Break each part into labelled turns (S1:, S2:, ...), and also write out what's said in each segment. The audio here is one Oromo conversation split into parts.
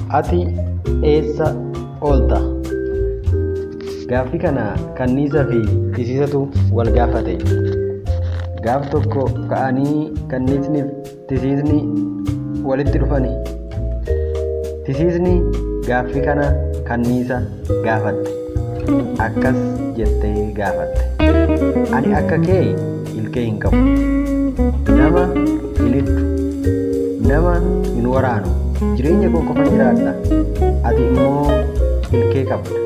S1: Ati eessa oolta? Gaaffii kana kanniisaa fi tisiisatu wal gaafate. Gaaf tokko ka'anii kanniisni fi tisiisni walitti dhufani. Tisiisni gaaffii kana kanniisa gaafatte. Akkas jettee gaafatte. Ani akka kee ilkee hin qabu. Nama hin hidhu. Nama hin waraanu. Jireenya koo qofa jiraadha. Ati immoo ilkee qabda.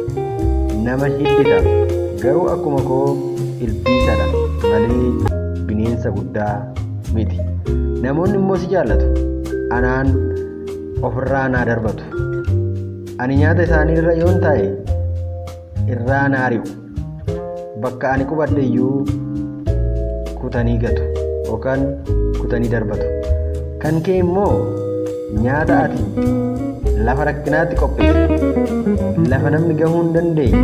S1: Nama hiddita. Garuu akkuma koo ilbiisadha malee bineensa guddaa miti. Namoonni immoo si jaallatu. Anaan ofirraa naa darbatu. Ani nyaata isaanii irra yoon taa'e irraa naa ari'u. Bakka ani qubadhe iyyuu kutanii gatu yookaan kutanii darbatu. Kan kee immoo nyaata ati lafa rakkinaatti qopheesse, lafa namni gahuu hin dandeenye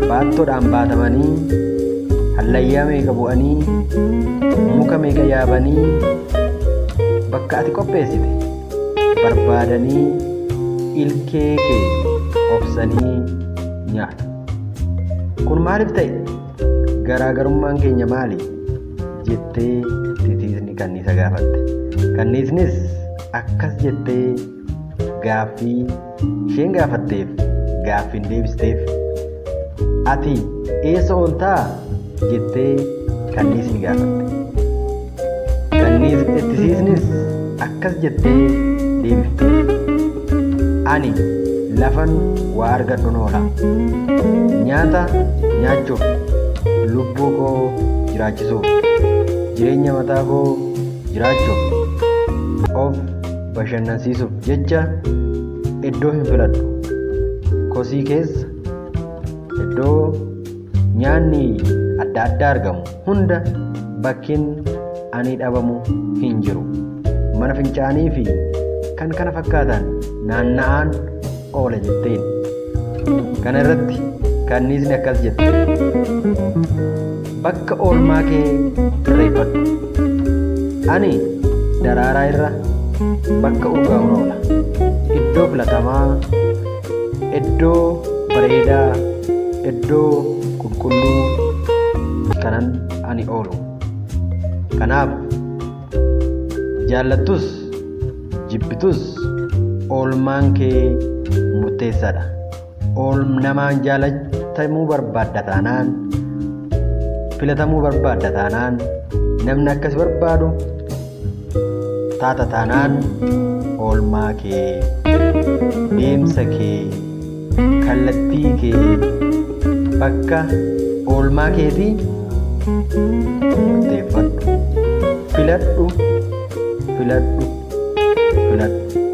S1: baattoodhaan baatamanii hallayyaa meeqa bu'anii muka meeqa yaabanii bakka ati qopheessite barbaadanii ilkee kee obsanii nyaatu. Kun maaliif ta'e? Garaagarummaan keenya maali? Jettee tisiisni kanniisa gaafatte. Kanniisnis akkas jettee gaaffii isheen gaafatteef gaaffiin deebisteef. Ati eessa ooltaa? Jettee kanniisni gaafatte. Tisiisnis akkas jettee deebifteef. Ani lafan waa argadhu oola. Nyaata nyaachuuf, lubbuu koo jiraachisuuf, jireenya mataa koo jiraachuuf, of bashannansiisuuf jecha iddoo hin filadhu. Kosii keessa iddoo nyaanni adda addaa argamu hunda bakkiin ani dhabamu hin jiru. Mana fincaanii fi kan kana fakkaatan naanna'aan oola jetteen. Kana irratti kanniisni akkas jette. Bakka oolmaa kee sirreeffadhu. Ani daraaraa irra bakka urgaa'uun oola. Iddoo filatamaa, iddoo bareedaa, iddoo qulqulluu kanan ani oolu. Kanaaf jaallattus jibbitus oolmaan kee murteessaadha. Namaan jaalatamuu barbaadda taanaan, filatamuu barbaadda taanaan, namni akkas barbaadu taata taanaan oolmaa kee, deemsa kee, kallattii kee, bakka oolmaa keetii murteeffadhu. Filadhu, filadhu, filadhu.